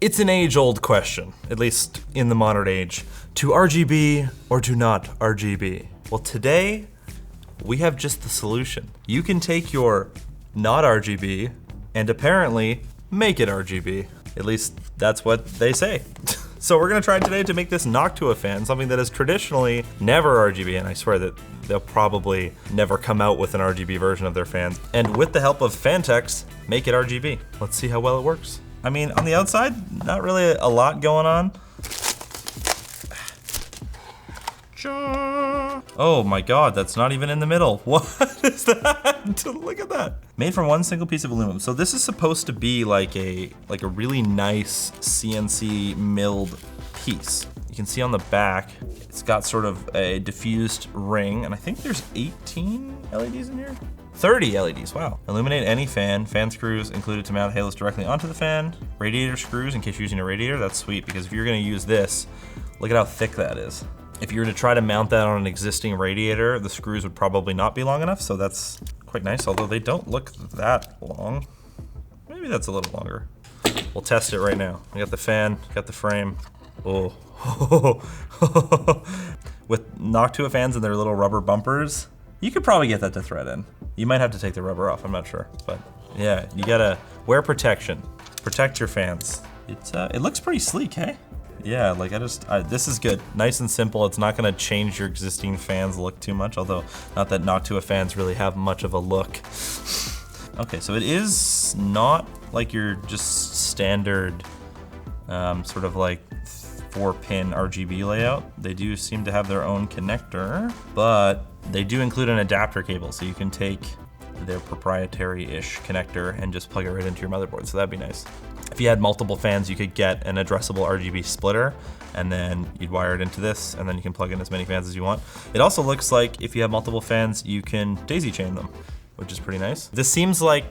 It's an age-old question, at least in the modern age. To RGB or to not RGB? Well, today, we have just the solution. You can take your not RGB and apparently make it RGB. At least that's what they say. So we're gonna try today to make this Noctua fan, something that is traditionally never RGB, and I swear that they'll probably never come out with an RGB version of their fans. And with the help of Phanteks, make it RGB. Let's see how well it works. I mean, on the outside, not really a lot going on. Oh my God, that's not even in the middle. What is that? Look at that. Made from one single piece of aluminum. So this is supposed to be like a really nice CNC milled piece. You can see on the back, it's got sort of a diffused ring, and I think there's 18 LEDs in here? 30 LEDs, wow. Illuminate any fan, fan screws included to mount halos directly onto the fan. Radiator screws in case you're using a radiator, that's sweet, because if you're gonna use this, look at how thick that is. If you were to try to mount that on an existing radiator, the screws would probably not be long enough, so that's quite nice, although they don't look that long. Maybe that's a little longer. We'll test it right now. We got the fan, got the frame. Oh. With Noctua fans and their little rubber bumpers, you could probably get that to thread in. You might have to take the rubber off, I'm not sure. But yeah, you gotta wear protection. Protect your fans. It looks pretty sleek, hey? Yeah, like this is good. Nice and simple. It's not gonna change your existing fans look too much, although not that Noctua fans really have much of a look. Okay, so it is not like your just standard sort of like 4-pin RGB layout. They do seem to have their own connector, but they do include an adapter cable, so you can take their proprietary-ish connector and just plug it right into your motherboard, so that'd be nice. If you had multiple fans, you could get an addressable RGB splitter, and then you'd wire it into this, and then you can plug in as many fans as you want. It also looks like if you have multiple fans, you can daisy chain them, which is pretty nice. This seems like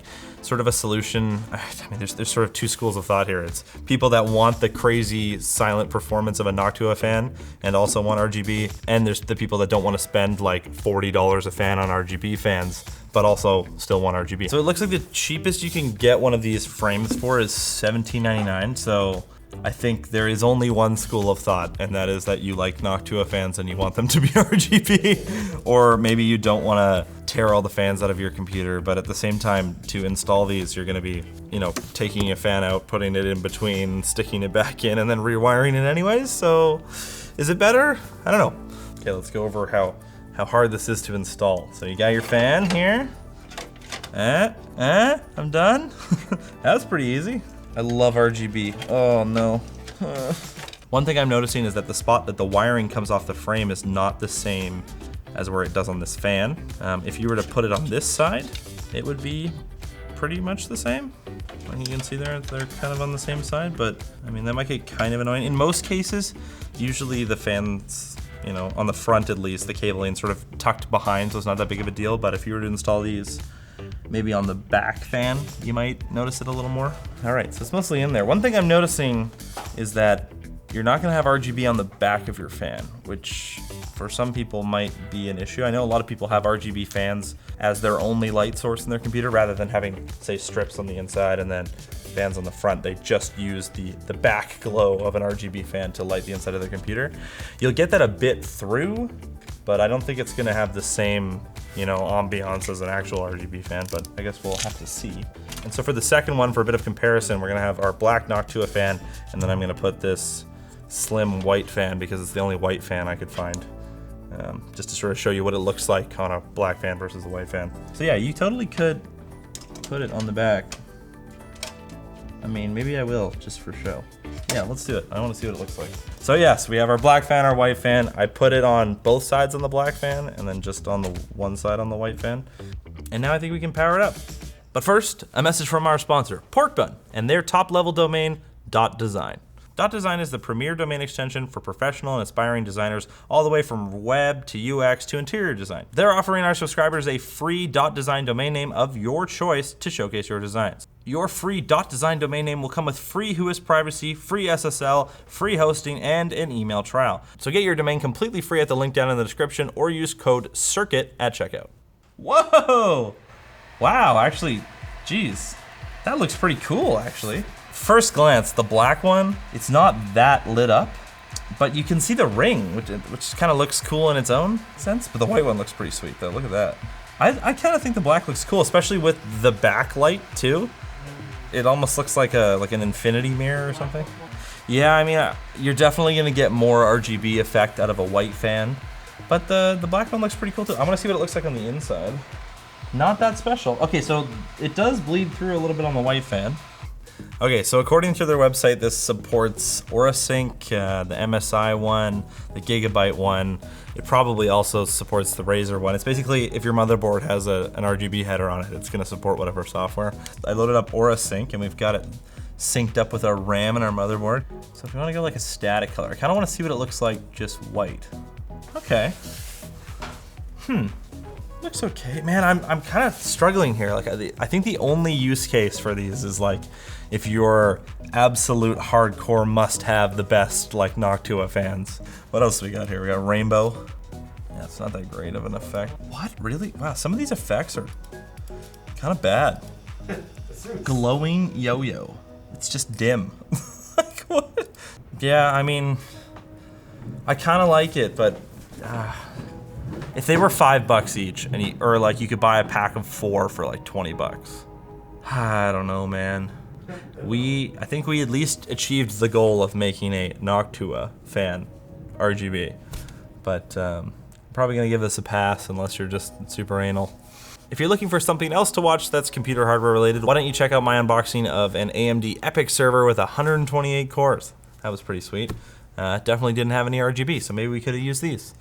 sort of a solution. I mean, there's sort of two schools of thought here. It's people that want the crazy silent performance of a Noctua fan and also want RGB, and there's the people that don't want to spend like $40 a fan on RGB fans, but also still want RGB. So it looks like the cheapest you can get one of these frames for is $17.99. So I think there is only one school of thought, and that is that you like Noctua fans and you want them to be RGB, or maybe you don't want to tear all the fans out of your computer, but at the same time, to install these, you're gonna be, you know, taking a fan out, putting it in between, sticking it back in, and then rewiring it anyways, so is it better? I don't know. Okay, let's go over how hard this is to install. So you got your fan here. I'm done. That was pretty easy. I love RGB. Oh no. One thing I'm noticing is that the spot that the wiring comes off the frame is not the same as where it does on this fan. If you were to put it on this side, it would be pretty much the same. And you can see they're kind of on the same side, but I mean, that might get kind of annoying. In most cases, usually the fans, you know, on the front at least, the cabling sort of tucked behind, so it's not that big of a deal, but if you were to install these maybe on the back fan, you might notice it a little more. All right, so it's mostly in there. One thing I'm noticing is that you're not gonna have RGB on the back of your fan, which for some people might be an issue. I know a lot of people have RGB fans as their only light source in their computer rather than having, say, strips on the inside and then fans on the front. They just use the back glow of an RGB fan to light the inside of their computer. You'll get that a bit through, but I don't think it's gonna have the same, you know, ambiance as an actual RGB fan, but I guess we'll have to see. And so for the second one, for a bit of comparison, we're gonna have our black Noctua fan, and then I'm gonna put this slim white fan because it's the only white fan I could find, just to sort of show you what it looks like on a black fan versus a white fan. So yeah, you totally could put it on the back. I mean, maybe I will, just for show. Yeah, let's do it. I want to see what it looks like. So yes, we have our black fan, our white fan. I put it on both sides on the black fan and then just on the one side on the white fan. And now I think we can power it up. But first, a message from our sponsor, Porkbun, and their top-level domain, .design. .design is the premier domain extension for professional and aspiring designers, all the way from web to UX to interior design. They're offering our subscribers a free .design domain name of your choice to showcase your designs. Your free .design domain name will come with free Whois privacy, free SSL, free hosting, and an email trial. So get your domain completely free at the link down in the description or use code CIRCUIT at checkout. Whoa! Wow, actually, geez, that looks pretty cool, actually. First glance, the black one, it's not that lit up, but you can see the ring, which kind of looks cool in its own sense, but the white one looks pretty sweet though, look at that. I kind of think the black looks cool, especially with the backlight too. It almost looks like an infinity mirror or something. Yeah, I mean, you're definitely gonna get more RGB effect out of a white fan, but the black one looks pretty cool too. I wanna see what it looks like on the inside. Not that special. Okay, so it does bleed through a little bit on the white fan. Okay, so according to their website, this supports AuraSync, the MSI one, the Gigabyte one. It probably also supports the Razer one. It's basically, if your motherboard has an RGB header on it, it's gonna support whatever software. I loaded up AuraSync and we've got it synced up with our RAM and our motherboard. So if you wanna go like a static color, I kinda wanna see what it looks like just white. Okay. Looks okay. Man, I'm kind of struggling here. Like, I think the only use case for these is like, if you're absolute hardcore must have the best like Noctua fans. What else do we got here? We got rainbow. Yeah, it's not that great of an effect. What, really? Wow, some of these effects are kind of bad. Glowing yo-yo. It's just dim. Like, what? Yeah, I mean, I kind of like it, but if they were $5 each, and or like you could buy a pack of 4 for like 20 bucks. I don't know, man. I think we at least achieved the goal of making a Noctua fan RGB, but probably gonna give this a pass unless you're just super anal. If you're looking for something else to watch that's computer hardware related, why don't you check out my unboxing of an AMD EPYC server with 128 cores. That was pretty sweet. Definitely didn't have any RGB, so maybe we could have used these.